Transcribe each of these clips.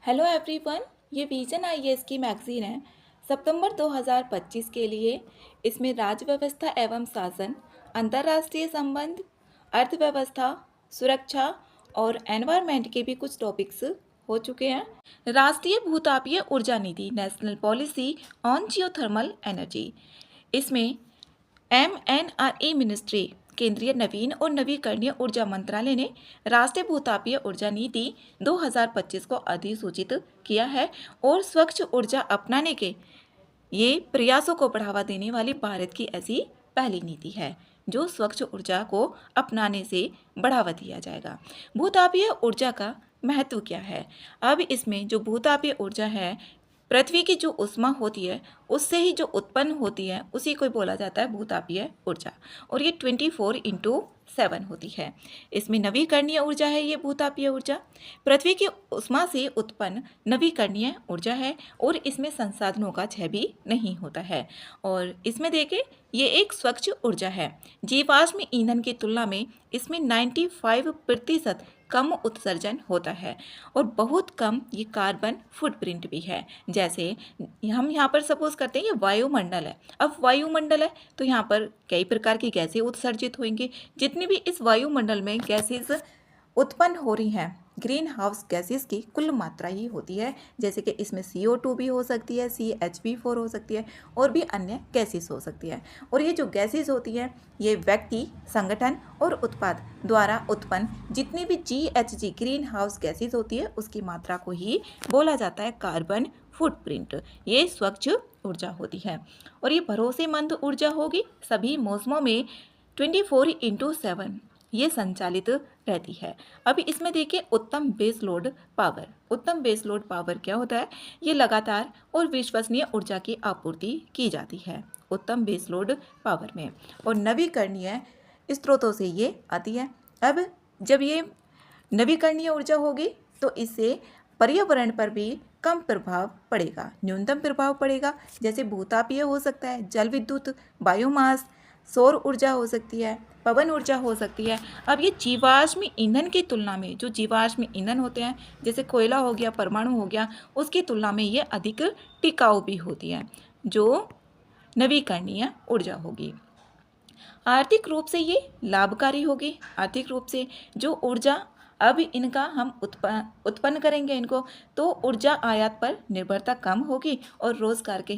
Hello everyone, ये vision IAS की magazine है। सितंबर 2025 के लिए इसमें राज्य व्यवस्था एवं शासन, अंतर्राष्ट्रीय संबंध, अर्थव्यवस्था, सुरक्षा और एनवायरनमेंट के भी कुछ टॉपिक्स हो चुके हैं। राष्ट्रीय भूतापीय ऊर्जा नीति, national policy on geothermal energy, इसमें MNRE मिनिस्ट्री, केंद्रीय नवीन और नवीकरणीय ऊर्जा मंत्रालय ने राष्ट्रीय भूतापीय ऊर्जा नीति 2025 को अधिसूचित किया है और स्वच्छ ऊर्जा अपनाने के ये प्रयासों को बढ़ावा देने वाली भारत की ऐसी पहली नीति है जो स्वच्छ ऊर्जा को अपनाने से बढ़ावा दिया जाएगा। भूतापीय ऊर्जा का महत्व क्या है? अब इसमें जो भूतापीय ऊर्जा है, पृथ्वी की जो ऊष्मा होती है उससे ही जो उत्पन्न होती है उसी को बोला जाता है भूतापीय ऊर्जा, और ये 24/7 होती है। इसमें नवीकरणीय ऊर्जा है, ये भूतापीय ऊर्जा पृथ्वी की ऊष्मा से उत्पन्न नवीकरणीय ऊर्जा है और इसमें संसाधनों का क्षय भी नहीं होता है। और इसमें देखें, ये एक स्वच्छ ऊर्जा है। जीवाश्म ईंधन की तुलना में इसमें 95% कम उत्सर्जन होता है और बहुत कम ये कार्बन फुटप्रिंट भी है। जैसे हम यहाँ पर सपोज करते हैं ये वायुमंडल है। अब वायुमंडल है तो यहाँ पर कई प्रकार की गैसें उत्सर्जित होंगी। जितनी भी इस वायुमंडल में गैसेस उत्पन्न हो रही हैं, ग्रीन हाउस गैसेस की कुल मात्रा ही होती है। जैसे कि इसमें CO2 भी हो सकती है, CH4 हो सकती है और भी अन्य गैसेस हो सकती है। और ये जो गैसेस होती है ये व्यक्ति, संगठन और उत्पाद द्वारा उत्पन्न जितनी भी GHG ग्रीन हाउस गैसेस होती है उसकी मात्रा को ही बोला जाता है कार्बन फुटप्रिंट। ये स्वच्छ ऊर्जा होती है और ये भरोसेमंद ऊर्जा होगी। सभी मौसमों में 24/7 ये संचालित रहती है। अभी इसमें देखिए उत्तम बेस लोड पावर। उत्तम बेस लोड पावर क्या होता है? ये लगातार और विश्वसनीय ऊर्जा की आपूर्ति की जाती है उत्तम बेस लोड पावर में, और नवीकरणीय स्रोतों से ये आती है। अब जब ये नवीकरणीय ऊर्जा होगी तो इससे पर्यावरण पर भी कम प्रभाव पड़ेगा, न्यूनतम प्रभाव पड़ेगा। जैसे भूतापीय हो सकता है, जल विद्युत, बायोमास, सौर ऊर्जा हो सकती है, पवन ऊर्जा हो सकती है। अब ये जीवाश्म ईंधन की तुलना में, जो जीवाश्म ईंधन होते हैं जैसे कोयला हो गया, परमाणु हो गया, उसकी तुलना में ये अधिक टिकाऊ भी होती है जो नवीकरणीय ऊर्जा होगी। आर्थिक रूप से ये लाभकारी होगी। आर्थिक रूप से जो ऊर्जा अब इनका हम उत्पन्न करेंगे इनको, तो ऊर्जा आयात पर निर्भरता कम होगी और रोजगार के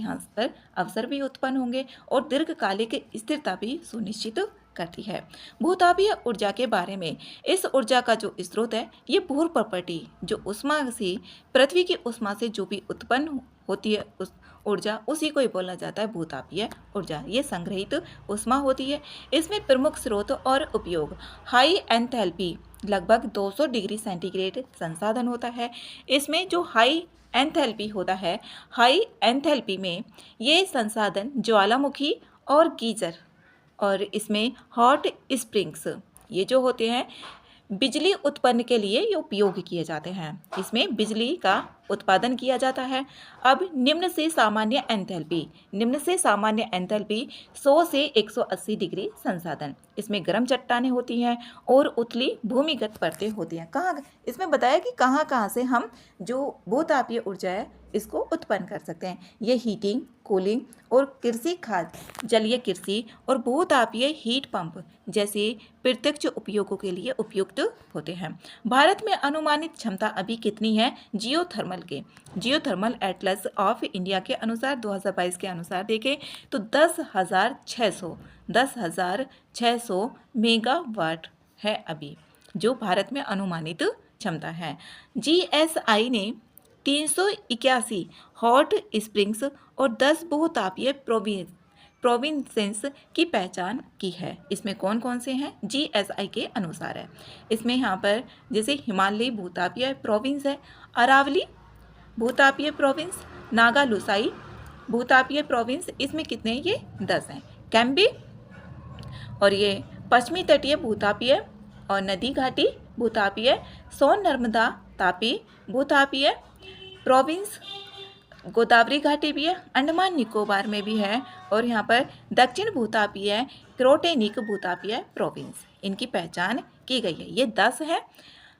अवसर भी उत्पन्न होंगे और दीर्घकालिक स्थिरता भी सुनिश्चित करती है। भूतापीय ऊर्जा के बारे में, इस ऊर्जा का जो स्रोत है ये भू प्रॉपर्टी, जो ऊष्मा से, पृथ्वी की ऊष्मा से जो भी उत्पन्न होती है उस ऊर्जा, उसी को ही बोला जाता है भूतापीय ऊर्जा। ये संग्रहित ऊष्मा होती है। इसमें प्रमुख स्रोत और उपयोग, हाई एंथैल्पी, लगभग 200 डिग्री सेंटीग्रेड संसाधन होता है। इसमें जो हाई एंथैल्पी होता है, हाई एंथैल्पी में ये संसाधन ज्वालामुखी और गीजर, और इसमें हॉट स्प्रिंग्स, ये जो होते हैं बिजली उत्पन्न के लिए ये उपयोग किए जाते हैं। इसमें बिजली का उत्पादन किया जाता है। अब निम्न से सामान्य एंथैल्पी, निम्न से सामान्य एंथैल्पी 100 से 180 डिग्री संसाधन। इसमें गर्म चट्टानें होती हैं और उथली भूमिगत परतें होती हैं। कहाँ, इसमें बताया कि कहाँ कहाँ से हम जो भूतापीय ऊर्जा है इसको उत्पन्न कर सकते हैं। ये हीटिंग, कूलिंग और कृषि खाद्य, जलीय कृषि और भूतापीय हीट पंप जैसे प्रत्यक्ष उपयोगों के लिए उपयुक्त होते हैं। भारत में अनुमानित क्षमता अभी कितनी है? जियोथर्मल एटलस ऑफ इंडिया के अनुसार 2022 के अनुसार देखें तो 10,600 मेगावाट है अभी जो भारत में अनुमानित क्षमता है। GSI ने 381 हॉट स्प्रिंग्स और 10 बहुतापीय प्रोविंसेस की पहचान की है। इसमें कौन कौन से हैं? GSI के अनुसार है। इसमें यहाँ पर जैसे हिमालयी भूतापीय प्रोविंस है, अरावली भूतापीय प्रोविंस, नागा लुसाई भूतापीय प्रोविंस, इसमें कितने हैं? ये 10 हैं। कैम्बी, और ये पश्चिमी तटीय भूतापीय और नदी घाटी भूतापीय, सोन नर्मदा तापी भूतापीय प्रोविंस, गोदावरी घाटी भी है, अंडमान निकोबार में भी है, और यहाँ पर दक्षिण भूतापीय क्रोटेनिक भूतापीय प्रोविंस, इनकी पहचान की गई है। ये 10 है।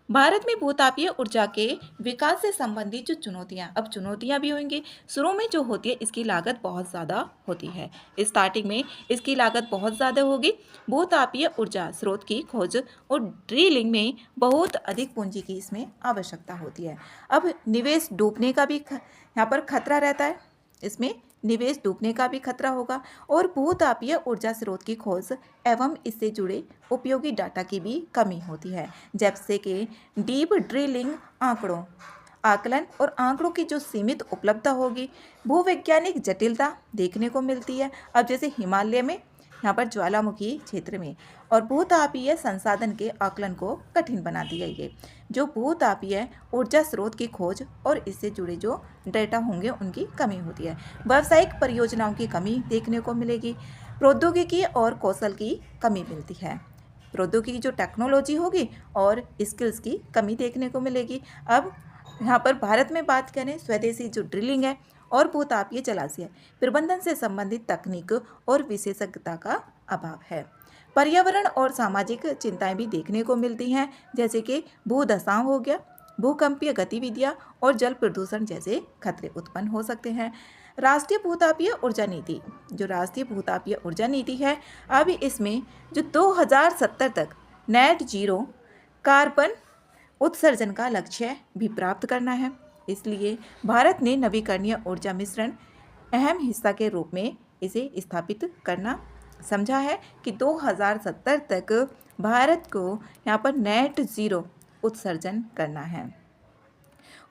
भारत में भूतापीय ऊर्जा के विकास से संबंधित जो चुनौतियां, अब चुनौतियां भी होंगी। शुरू में जो होती है इसकी लागत बहुत ज़्यादा होती है। स्टार्टिंग में इसकी लागत बहुत ज़्यादा होगी। भूतापीय ऊर्जा स्रोत की खोज और ड्रिलिंग में बहुत अधिक पूंजी की इसमें आवश्यकता होती है। अब निवेश डूबने का भी यहाँ पर खतरा रहता है। इसमें निवेश डूबने का भी खतरा होगा और भूतापीय ऊर्जा स्रोत की खोज एवं इससे जुड़े उपयोगी डाटा की भी कमी होती है, जैसे कि डीप ड्रिलिंग आकलन और आंकड़ों की जो सीमित उपलब्धता होगी। भूवैज्ञानिक जटिलता देखने को मिलती है। अब जैसे हिमालय में यहाँ पर ज्वालामुखी क्षेत्र में और भूतापीय संसाधन के आकलन को कठिन बना दिया ये जो भूतापीय ऊर्जा स्रोत की खोज और इससे जुड़े जो डेटा होंगे उनकी कमी होती है। व्यावसायिक परियोजनाओं की कमी देखने को मिलेगी। प्रौद्योगिकी और कौशल की कमी मिलती है। प्रौद्योगिकी जो टेक्नोलॉजी होगी और स्किल्स की कमी देखने को मिलेगी। अब यहाँ पर भारत में बात करें, स्वदेशी जो ड्रिलिंग है और भूतापीय जलाशय प्रबंधन से संबंधित तकनीक और विशेषज्ञता का अभाव है। पर्यावरण और सामाजिक चिंताएं भी देखने को मिलती हैं, जैसे कि भूधसाव हो गया, भूकंपीय गतिविधियां और जल प्रदूषण जैसे खतरे उत्पन्न हो सकते हैं। राष्ट्रीय भूतापीय ऊर्जा नीति, जो राष्ट्रीय भूतापीय ऊर्जा नीति है, अब इसमें जो 2070 तक नेट जीरो कार्बन उत्सर्जन का लक्ष्य भी प्राप्त करना है। इसलिए भारत ने नवीकरणीय ऊर्जा मिश्रण अहम हिस्सा के रूप में इसे स्थापित करना समझा है कि 2070 तक भारत को यहाँ पर नेट ज़ीरो उत्सर्जन करना है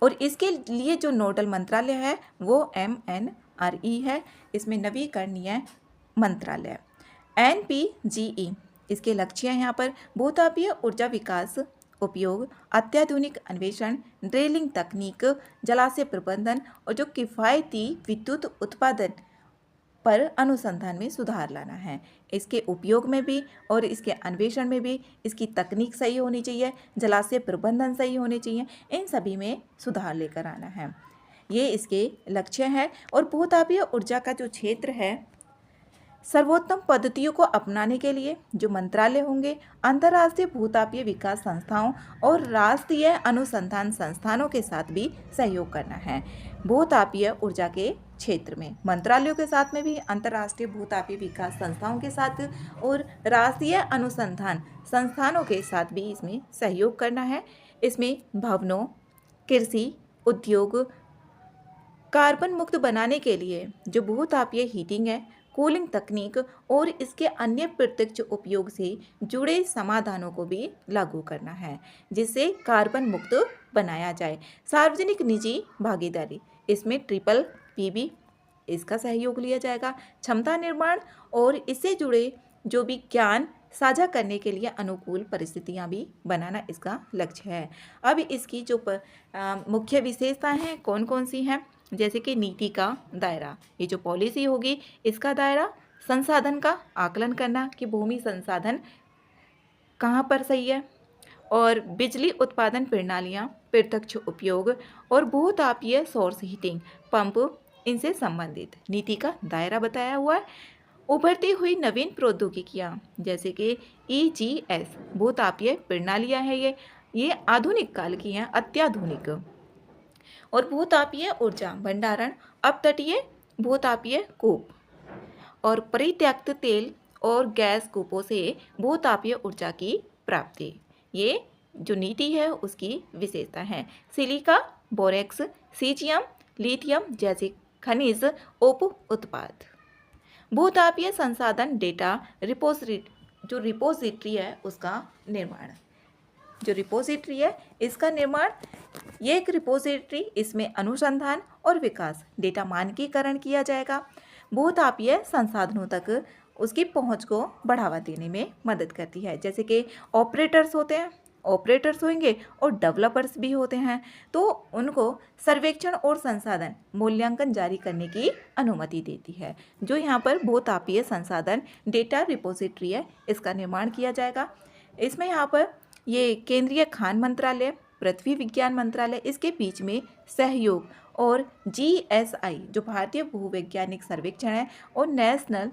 और इसके लिए जो नोडल मंत्रालय है वो MNRE है। इसमें नवीकरणीय मंत्रालय NPGE इसके लक्ष्य हैं। यहाँ पर भूतापीय ऊर्जा विकास, उपयोग, अत्याधुनिक अन्वेषण, ड्रिलिंग तकनीक, जलाशय प्रबंधन और जो किफ़ायती विद्युत उत्पादन पर अनुसंधान में सुधार लाना है। इसके उपयोग में भी और इसके अन्वेषण में भी इसकी तकनीक सही होनी चाहिए, जलाशय प्रबंधन सही होने चाहिए, इन सभी में सुधार लेकर आना है। ये इसके लक्ष्य है। और भूतापीय ऊर्जा का जो क्षेत्र है, सर्वोत्तम पद्धतियों को अपनाने के लिए जो मंत्रालय होंगे, अंतर्राष्ट्रीय भूतापीय विकास संस्थाओं और राष्ट्रीय अनुसंधान संस्थानों के साथ भी सहयोग करना है। भूतापीय ऊर्जा के क्षेत्र में मंत्रालयों के साथ में भी अंतर्राष्ट्रीय भूतापीय विकास संस्थाओं के साथ और राष्ट्रीय अनुसंधान संस्थानों के साथ भी इसमें सहयोग करना है। इसमें भवनों, कृषि, उद्योग, कार्बन मुक्त बनाने के लिए जो भूतापीय हीटिंग है, कूलिंग तकनीक और इसके अन्य प्रत्यक्ष उपयोग से जुड़े समाधानों को भी लागू करना है, जिससे कार्बन मुक्त बनाया जाए। सार्वजनिक निजी भागीदारी, इसमें PPP इसका सहयोग लिया जाएगा। क्षमता निर्माण और इससे जुड़े जो भी ज्ञान साझा करने के लिए अनुकूल परिस्थितियां भी बनाना इसका लक्ष्य है। अब इसकी जो मुख्य विशेषताएं हैं कौन कौन सी हैं, जैसे कि नीति का दायरा, ये जो पॉलिसी होगी इसका दायरा, संसाधन का आकलन करना कि भूमि संसाधन कहाँ पर सही है, और बिजली उत्पादन प्रणालियाँ, प्रत्यक्ष उपयोग और भूतापीय सोर्स हीटिंग पंप, इनसे संबंधित नीति का दायरा बताया हुआ है। उभरती हुई नवीन प्रौद्योगिकियाँ जैसे कि EGS भूतापीय प्रणालियाँ हैं, ये आधुनिक काल की हैं, अत्याधुनिक। और भूतापीय ऊर्जा भंडारण, अपतटीय भूतापीय कूप और परित्यक्त तेल और गैस कूपों से भूतापीय ऊर्जा की प्राप्ति, ये जो नीति है उसकी विशेषता है। सिलिका, बोरेक्स, सीजियम, लिथियम जैसे खनिज उप उत्पाद। भूतापीय संसाधन डेटा रिपोजिटरी है उसका निर्माण, जो रिपोजिटरी है इसका निर्माण, ये एक रिपोजिटरी, इसमें अनुसंधान और विकास, डेटा मानकीकरण किया जाएगा। भूतापीय संसाधनों तक उसकी पहुंच को बढ़ावा देने में मदद करती है, जैसे कि ऑपरेटर्स होते हैं, ऑपरेटर्स होंगे और डेवलपर्स भी होते हैं, तो उनको सर्वेक्षण और संसाधन मूल्यांकन जारी करने की अनुमति देती है। जो यहाँ पर भूतापीय संसाधन डेटा रिपोजिटरी है इसका निर्माण किया जाएगा। इसमें यहाँ पर ये केंद्रीय खान मंत्रालय, पृथ्वी विज्ञान मंत्रालय, इसके बीच में सहयोग और GSI जो भारतीय भूवैज्ञानिक सर्वेक्षण है और नेशनल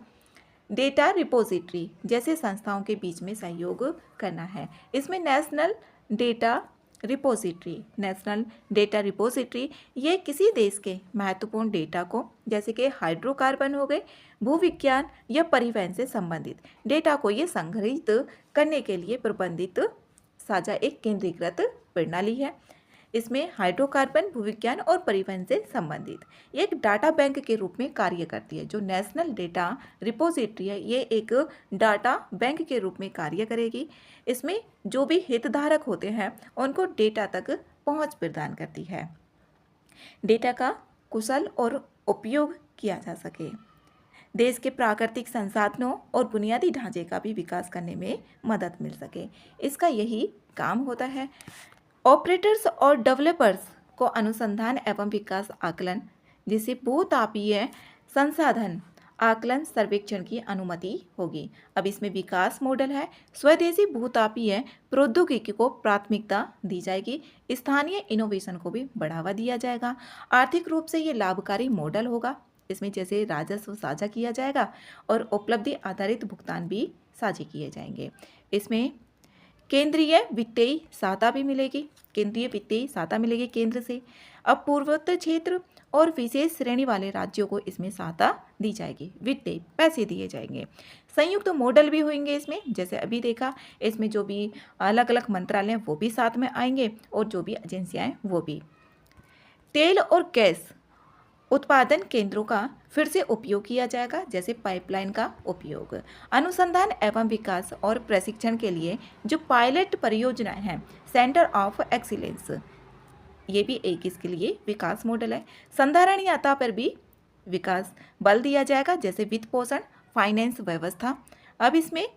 डेटा रिपोजिटरी जैसे संस्थाओं के बीच में सहयोग करना है। इसमें national data repository, national data repository, ये किसी देश के महत्वपूर्ण डेटा को, जैसे कि हाइड्रोकार्बन हो गए, भूविज्ञान या परिवहन से संबंधित डेटा को ये संग्रहित करने के लिए प्रबंधित साझा एक केंद्रीकृत प्रणाली है। इसमें हाइड्रोकार्बन, भूविज्ञान और परिवहन से संबंधित एक डाटा बैंक के रूप में कार्य करती है। जो नेशनल डेटा रिपोजिटरी है, ये एक डाटा बैंक के रूप में कार्य करेगी। इसमें जो भी हितधारक होते हैं उनको डेटा तक पहुंच प्रदान करती है, डेटा का कुशल और उपयोग किया जा सके, देश के प्राकृतिक संसाधनों और बुनियादी ढांचे का भी विकास करने में मदद मिल सके। इसका यही काम होता है। ऑपरेटर्स और डेवलपर्स को अनुसंधान एवं विकास आकलन, जिसे भूतापीय संसाधन आकलन सर्वेक्षण की अनुमति होगी। अब इसमें विकास मॉडल है, स्वदेशी भूतापीय प्रौद्योगिकी को प्राथमिकता दी जाएगी, स्थानीय इनोवेशन को भी बढ़ावा दिया जाएगा। आर्थिक रूप से ये लाभकारी मॉडल होगा। इसमें जैसे राजस्व साझा किया जाएगा और उपलब्धि आधारित भुगतान भी साझे किए जाएंगे। इसमें केंद्रीय वित्तीय सहायता भी मिलेगी, केंद्रीय वित्तीय सहायता मिलेगी केंद्र से। अब पूर्वोत्तर क्षेत्र और विशेष श्रेणी वाले राज्यों को इसमें सहायता दी जाएगी, वित्तीय पैसे दिए जाएंगे। संयुक्त मॉडल भी होंगे इसमें, जैसे अभी देखा, इसमें जो भी अलग अलग मंत्रालय हैं वो भी साथ में आएंगे और जो भी एजेंसियाँ हैं वो भी। तेल और गैस उत्पादन केंद्रों का फिर से उपयोग किया जाएगा, जैसे पाइपलाइन का उपयोग। अनुसंधान एवं विकास और प्रशिक्षण के लिए जो पायलट परियोजनाएं हैं, सेंटर ऑफ एक्सीलेंस, ये भी एक इसके लिए विकास मॉडल है। संधारणीयता पर भी विकास बल दिया जाएगा, जैसे वित्त पोषण, फाइनेंस व्यवस्था। अब इसमें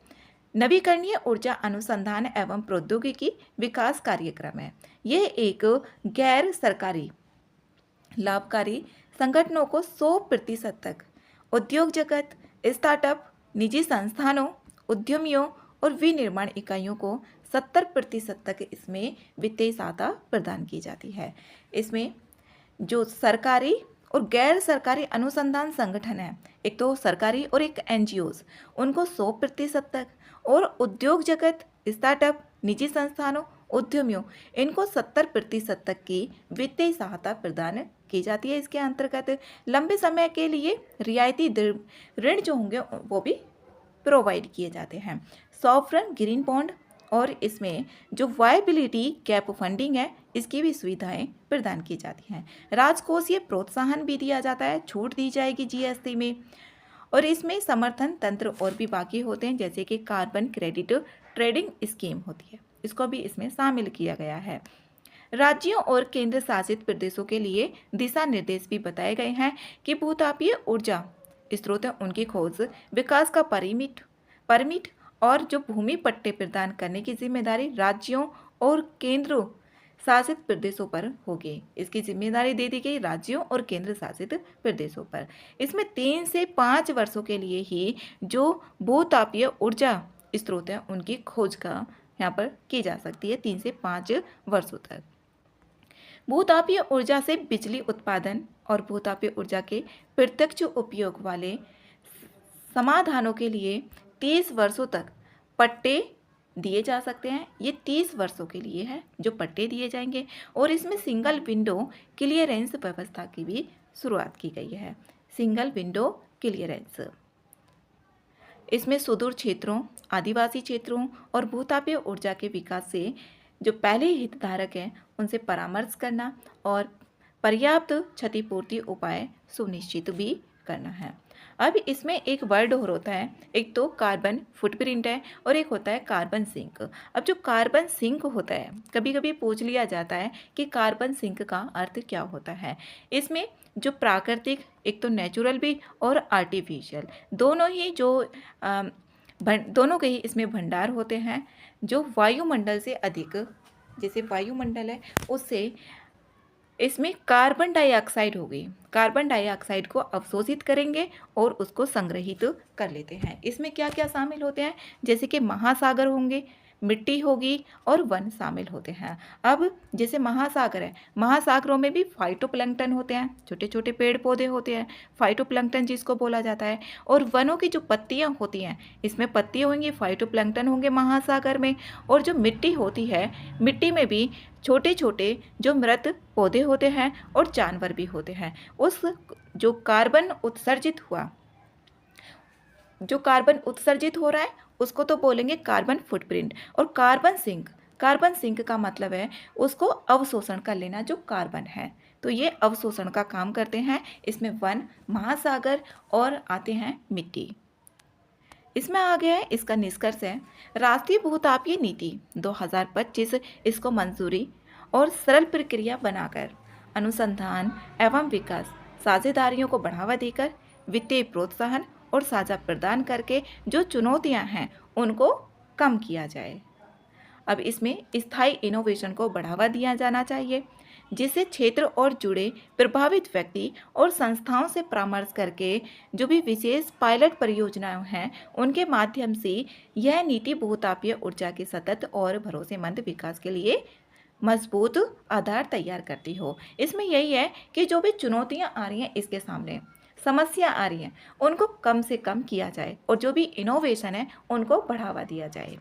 नवीकरणीय ऊर्जा अनुसंधान एवं प्रौद्योगिकी विकास कार्यक्रम है। यह एक गैर सरकारी लाभकारी संगठनों को 100% तक उद्योग जगत, स्टार्टअप, निजी संस्थानों, उद्यमियों और विनिर्माण इकाइयों को 70% तक इसमें वित्तीय सहायता प्रदान की जाती है। इसमें जो सरकारी और गैर सरकारी अनुसंधान संगठन है, एक तो सरकारी और एक NGOs, उनको 100% तक, और उद्योग जगत, स्टार्टअप, निजी संस्थानों, उद्यमियों, इनको 70% तक की वित्तीय सहायता प्रदान की जाती है। इसके अंतर्गत लंबे समय के लिए रियायती ऋण जो होंगे वो भी प्रोवाइड किए जाते हैं। सॉवरेन ग्रीन बॉन्ड और इसमें जो वायबिलिटी गैप फंडिंग है, इसकी भी सुविधाएं प्रदान की जाती हैं। राजकोषीय प्रोत्साहन भी दिया जाता है, छूट दी जाएगी GST में। और इसमें समर्थन तंत्र और भी बाकी होते हैं, जैसे कि कार्बन क्रेडिट ट्रेडिंग स्कीम होती है, इसको भी इसमें शामिल किया गया है। राज्यों और केंद्र शासित प्रदेशों के लिए दिशा निर्देश भी बताए गए हैं कि भूतापीय ऊर्जा स्रोत उनकी खोज, विकास का परमिट और जो भूमि पट्टे प्रदान करने की जिम्मेदारी राज्यों और केंद्र शासित प्रदेशों पर होगी। इसकी जिम्मेदारी दे दी गई राज्यों और केंद्र शासित प्रदेशों पर। इसमें 3 से 5 वर्षों के लिए ही जो भूतापीय ऊर्जा स्रोत हैं उनकी खोज का यहाँ पर की जा सकती है, 3 से 5 वर्षों तक। भूतापीय ऊर्जा से बिजली उत्पादन और भूतापीय ऊर्जा के प्रत्यक्ष उपयोग वाले समाधानों के लिए 30 वर्षों तक पट्टे दिए जा सकते हैं। ये 30 वर्षों के लिए है जो पट्टे दिए जाएंगे। और इसमें सिंगल विंडो क्लियरेंस व्यवस्था की भी शुरुआत की गई है। सिंगल विंडो क्लियरेंस, इसमें सुदूर क्षेत्रों, आदिवासी क्षेत्रों और भूतापीय ऊर्जा के विकास से जो पहले हितधारक हैं उनसे परामर्श करना और पर्याप्त क्षतिपूर्ति उपाय सुनिश्चित भी करना है। अब इसमें एक वर्ड और होता है, एक तो कार्बन फुटप्रिंट है और एक होता है कार्बन सिंक। अब जो कार्बन सिंक होता है, कभी कभी पूछ लिया जाता है कि कार्बन सिंक का अर्थ क्या होता है। इसमें जो प्राकृतिक, एक तो नेचुरल भी और आर्टिफिशियल, दोनों ही दोनों के ही इसमें भंडार होते हैं जो वायुमंडल से अधिक, जैसे वायुमंडल है उससे इसमें कार्बन डाइऑक्साइड होगी, कार्बन डाइऑक्साइड को अवशोषित करेंगे और उसको संग्रहित कर लेते हैं। इसमें क्या क्या शामिल होते हैं, जैसे कि महासागर होंगे, मिट्टी होगी और वन शामिल होते हैं। अब जैसे महासागर है, महासागरों में भी फाइटोप्लैंक्टन होते हैं, छोटे छोटे पेड़ पौधे होते हैं, फाइटोप्लैंक्टन जिसको बोला जाता है। और वनों की जो पत्तियां होती हैं, इसमें पत्ती होंगी, फाइटोप्लैंक्टन होंगे महासागर में। और जो मिट्टी होती है, मिट्टी में भी छोटे छोटे जो मृत पौधे होते हैं और जानवर भी होते हैं। उस जो कार्बन उत्सर्जित हो रहा है उसको तो बोलेंगे कार्बन फुटप्रिंट। और कार्बन सिंक का मतलब है उसको अवशोषण कर लेना, जो कार्बन है। तो ये अवशोषण का काम करते हैं। इसमें वन, महासागर और आते हैं मिट्टी। इसमें आ गया है इसका निष्कर्ष है, राष्ट्रीय भूतापीय नीति 2025 इसको मंजूरी और सरल प्रक्रिया बनाकर अनुसंधान एवं विकास साझेदारियों को बढ़ावा देकर वित्तीय प्रोत्साहन और साझा प्रदान करके जो चुनौतियां हैं उनको कम किया जाए। अब इसमें स्थायी इनोवेशन को बढ़ावा दिया जाना चाहिए, जिससे क्षेत्र और जुड़े प्रभावित व्यक्ति और संस्थाओं से परामर्श करके जो भी विशेष पायलट परियोजनाएं हैं उनके माध्यम से यह नीति बहुतापीय ऊर्जा के सतत और भरोसेमंद विकास के लिए मजबूत आधार तैयार करती हो। इसमें यही है कि जो भी चुनौतियां आ रही हैं, इसके सामने समस्या आ रही हैं, उनको कम से कम किया जाए और जो भी इनोवेशन है उनको बढ़ावा दिया जाए।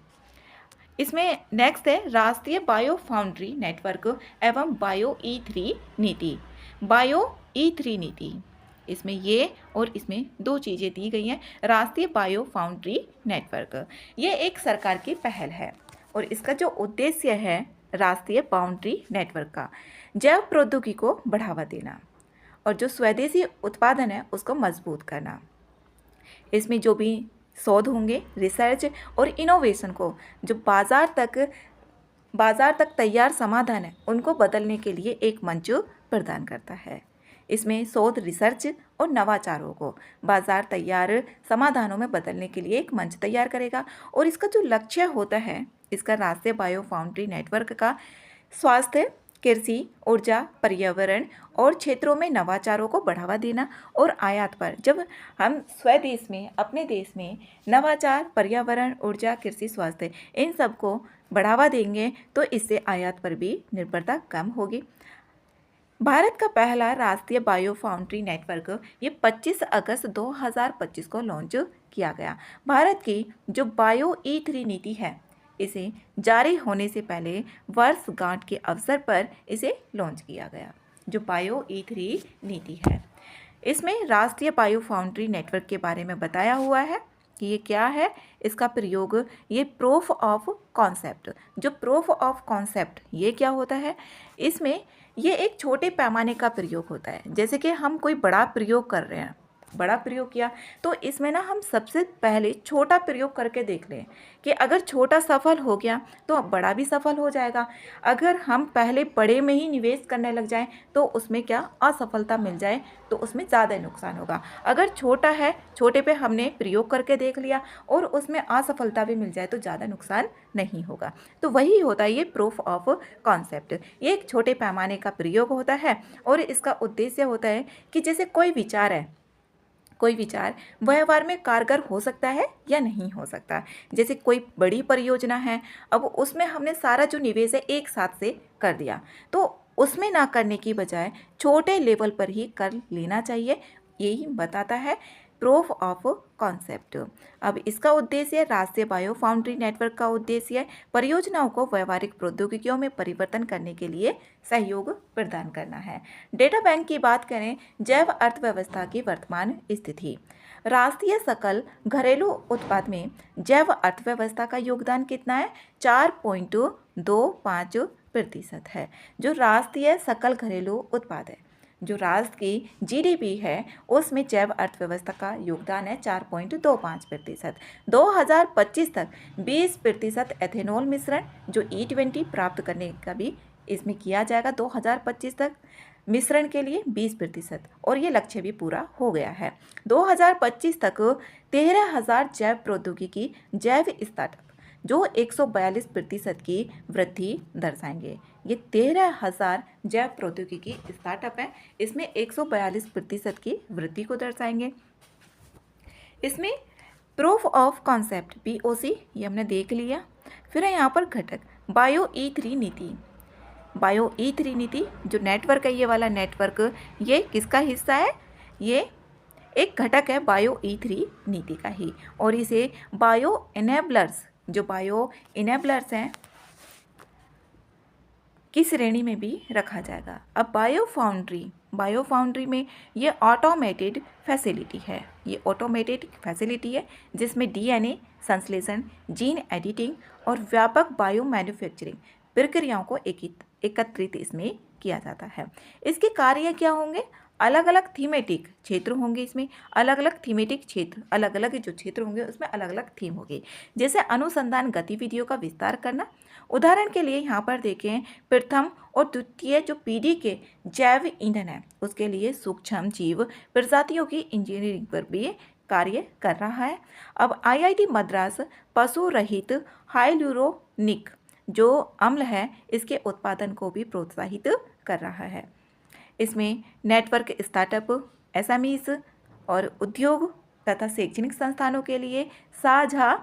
इसमें नेक्स्ट है राष्ट्रीय बायो फाउंड्री नेटवर्क एवं बायो E3 नीति। बायो E3 नीति, इसमें ये और इसमें दो चीज़ें दी गई हैं। राष्ट्रीय बायो फाउंड्री नेटवर्क ये एक सरकार की पहल है और इसका जो उद्देश्य है राष्ट्रीय बाउंड्री नेटवर्क का, जैव प्रौद्योगिकी को बढ़ावा देना और जो स्वदेशी उत्पादन है उसको मजबूत करना। इसमें जो भी शोध होंगे, रिसर्च और इनोवेशन को जो बाजार तक तैयार समाधान है उनको बदलने के लिए एक मंच प्रदान करता है। इसमें शोध, रिसर्च और नवाचारों को बाजार तैयार समाधानों में बदलने के लिए एक मंच तैयार करेगा। और इसका जो लक्ष्य होता है इसका राष्ट्रीय बायो फाउंड्री नेटवर्क का स्वास्थ्य, कृषि, ऊर्जा, पर्यावरण और क्षेत्रों में नवाचारों को बढ़ावा देना और आयात पर, जब हम स्वदेश में अपने देश में नवाचार, पर्यावरण, ऊर्जा, कृषि, स्वास्थ्य इन सब को बढ़ावा देंगे तो इससे आयात पर भी निर्भरता कम होगी। भारत का पहला राष्ट्रीय बायो फाउंड्री नेटवर्क ये 25 अगस्त 2025 को लॉन्च किया गया। भारत की जो बायो E3 नीति है इसे जारी होने से पहले वर्षगांठ के अवसर पर इसे लॉन्च किया गया। जो बायो E3 नीति है इसमें राष्ट्रीय बायो फाउंड्री नेटवर्क के बारे में बताया हुआ है कि ये क्या है, इसका प्रयोग, ये प्रूफ ऑफ कॉन्सेप्ट। जो प्रूफ ऑफ कॉन्सेप्ट ये क्या होता है, इसमें ये एक छोटे पैमाने का प्रयोग होता है। जैसे कि हम कोई बड़ा प्रयोग कर रहे हैं, बड़ा प्रयोग किया तो इसमें ना हम सबसे पहले छोटा प्रयोग करके देख लें कि अगर छोटा सफल हो गया तो बड़ा भी सफल हो जाएगा। अगर हम पहले बड़े में ही निवेश करने लग जाएं तो उसमें क्या असफलता मिल जाए तो उसमें ज़्यादा नुकसान होगा। अगर छोटा है, छोटे पे हमने प्रयोग करके देख लिया और उसमें असफलता भी मिल जाए तो ज़्यादा नुकसान नहीं होगा। तो वही होता है ये प्रूफ ऑफ कॉन्सेप्ट। ये एक छोटे पैमाने का प्रयोग होता है और इसका उद्देश्य होता है कि जैसे कोई विचार है, कोई विचार व्यवहार में कारगर हो सकता है या नहीं हो सकता। जैसे कोई बड़ी परियोजना है, अब उसमें हमने सारा जो निवेश है एक साथ से कर दिया तो उसमें ना करने की बजाय छोटे लेवल पर ही कर लेना चाहिए। यही बताता है प्रूफ ऑफ कॉन्सेप्ट। अब इसका उद्देश्य, राष्ट्रीय बायो फाउंड्री नेटवर्क का उद्देश्य परियोजनाओं को व्यावहारिक प्रौद्योगिकियों में परिवर्तन करने के लिए सहयोग प्रदान करना है। डेटा बैंक की बात करें, जैव अर्थव्यवस्था की वर्तमान स्थिति। राष्ट्रीय सकल घरेलू उत्पाद में जैव अर्थव्यवस्था का योगदान कितना है? 4.25% है। जो राष्ट्रीय सकल घरेलू उत्पाद है, जो राष्ट्र की जीडीपी है उसमें जैव अर्थव्यवस्था का योगदान है 4.25%। 2025 तक 20% एथेनॉल मिश्रण जो E20 प्राप्त करने का भी इसमें किया जाएगा। 2025 तक मिश्रण के लिए 20% और ये लक्ष्य भी पूरा हो गया है। 2025 तक 13,000 जैव प्रौद्योगिकी जैव स्टार्टअप जो 142% की वृद्धि दर्शाएंगे। ये 13,000 जैव प्रौद्योगिकी स्टार्टअप हैं, इसमें 142% की वृद्धि को दर्शाएंगे। इसमें प्रूफ ऑफ कॉन्सेप्ट POC, ये हमने देख लिया। फिर है यहाँ पर घटक बायो E3 नीति। बायो E3 नीति जो नेटवर्क है, ये वाला नेटवर्क, ये किसका हिस्सा है? ये एक घटक है बायो E3 नीति का ही, और इसे बायो इनेबलर्स, जो बायो इनेबलर्स हैं, की श्रेणी में भी रखा जाएगा। अब बायो फाउंड्री में ये ऑटोमेटेड फैसिलिटी है। ये ऑटोमेटेड फैसिलिटी है जिसमें DNA संश्लेषण, जीन एडिटिंग और व्यापक बायो मैन्युफैक्चरिंग प्रक्रियाओं को एकत्रित इसमें किया जाता है। इसके कार्य क्या होंगे? अलग अलग थीमेटिक क्षेत्र होंगे। इसमें अलग अलग थीमेटिक क्षेत्र, अलग अलग जो क्षेत्र होंगे उसमें अलग अलग थीम होगी। जैसे अनुसंधान गतिविधियों का विस्तार करना, उदाहरण के लिए यहाँ पर देखें, प्रथम और द्वितीय जो पीढ़ी के जैव ईंधन है उसके लिए सूक्ष्म जीव प्रजातियों की इंजीनियरिंग पर भी कार्य कर रहा है। अब IIT मद्रास पशु रहित हाइल्यूरोनिक जो अम्ल है इसके उत्पादन को भी प्रोत्साहित कर रहा है। इसमें नेटवर्क स्टार्टअप, SMEs और उद्योग तथा शैक्षणिक संस्थानों के लिए साझा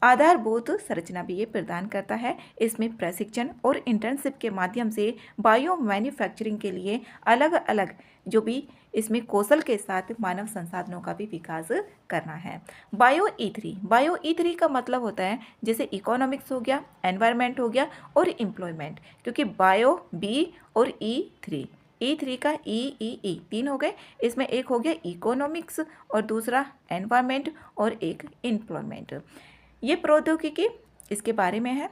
आधारभूत संरचना भी ये प्रदान करता है। इसमें प्रशिक्षण और इंटर्नशिप के माध्यम से बायो मैन्युफैक्चरिंग के लिए अलग अलग जो भी इसमें कौशल के साथ मानव संसाधनों का भी विकास करना है। बायो E3 का मतलब होता है जैसे इकोनॉमिक्स हो गया, एनवायरनमेंट हो गया और एम्प्लॉयमेंट, क्योंकि बायो B और E3 का E 3 हो गए। इसमें एक हो गया इकोनॉमिक्स और दूसरा एनवायरनमेंट और एक एम्प्लॉयमेंट। ये प्रौद्योगिकी इसके बारे में है।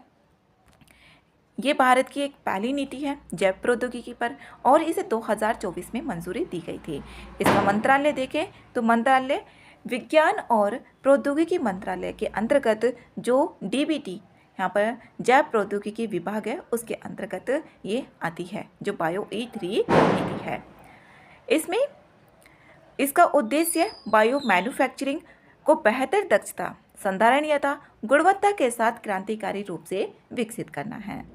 ये भारत की एक पहली नीति है जैव प्रौद्योगिकी पर, और इसे 2024 में मंजूरी दी गई थी। इसका मंत्रालय देखें तो मंत्रालय विज्ञान और प्रौद्योगिकी मंत्रालय के अंतर्गत जो DBT यहाँ पर जैव प्रौद्योगिकी विभाग है उसके अंतर्गत ये आती है, जो बायो E3 नीति है। इसमें इसका उद्देश्य बायो मैन्युफैक्चरिंग को बेहतर दक्षता, संधारणीयता, गुणवत्ता के साथ क्रांतिकारी रूप से विकसित करना है।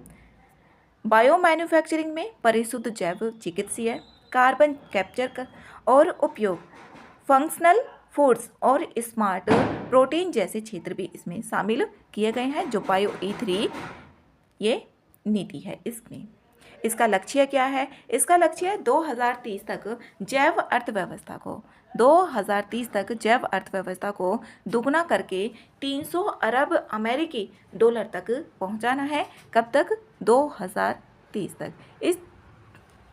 बायो मैन्युफैक्चरिंग में परिशुद्ध जैव चिकित्सीय, कार्बन कैप्चर और उपयोग, फंक्शनल फूड्स और स्मार्ट प्रोटीन जैसे क्षेत्र भी इसमें शामिल किए गए हैं, जो बायो E3 ये नीति है। इसका लक्ष्य क्या है? इसका लक्ष्य है 2030 तक जैव अर्थव्यवस्था को दुगना करके 300 अरब अमेरिकी डॉलर तक पहुंचाना है। कब तक? 2030 तक। इस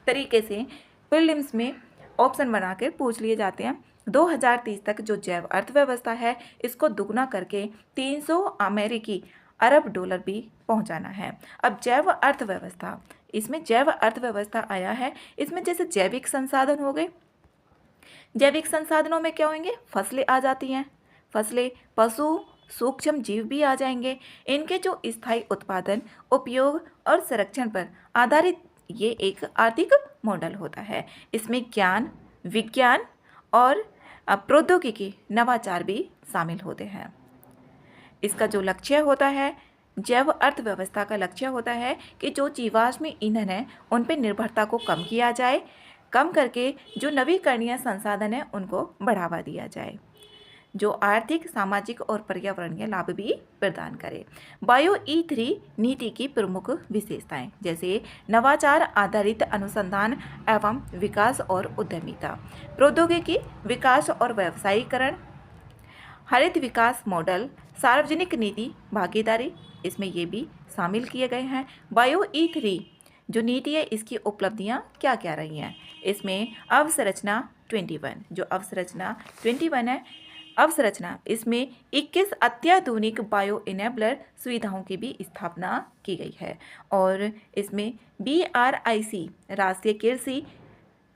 तरीके से प्रीलिम्स में ऑप्शन बना कर पूछ लिए जाते हैं। 2030 तक जो जैव अर्थव्यवस्था है इसको दुगना करके 300 अमेरिकी अरब डॉलर भी पहुंचाना है। अब जैव अर्थव्यवस्था, इसमें जैव अर्थव्यवस्था आया है, इसमें जैसे जैविक संसाधन हो गए। जैविक संसाधनों में क्या होंगे? फसलें आ जाती हैं, फसलें, पशु, सूक्ष्म जीव भी आ जाएंगे। इनके जो स्थायी उत्पादन, उपयोग और संरक्षण पर आधारित ये एक आर्थिक मॉडल होता है। इसमें ज्ञान, विज्ञान और प्रौद्योगिकी, नवाचार भी शामिल होते हैं। इसका जो लक्ष्य होता है, जैव अर्थव्यवस्था का लक्ष्य होता है कि जो जीवाश्म ईंधन है उन पर निर्भरता को कम किया जाए, कम करके जो नवीकरणीय संसाधन है उनको बढ़ावा दिया जाए, जो आर्थिक, सामाजिक और पर्यावरणीय लाभ भी प्रदान करे। बायो E3 नीति की प्रमुख विशेषताएं जैसे नवाचार आधारित अनुसंधान एवं विकास और उद्यमिता, प्रौद्योगिकी विकास और व्यवसायीकरण, हरित विकास मॉडल, सार्वजनिक नीति भागीदारी, इसमें ये भी शामिल किए गए हैं। बायो E3 जो नीति है इसकी उपलब्धियां क्या क्या रही हैं? इसमें अवसंरचना 21, जो अवसंरचना 21 है, अवसंरचना इसमें 21 अत्याधुनिक बायो इनेबलर सुविधाओं की भी स्थापना की गई है, और इसमें BRIC राष्ट्रीय कृषि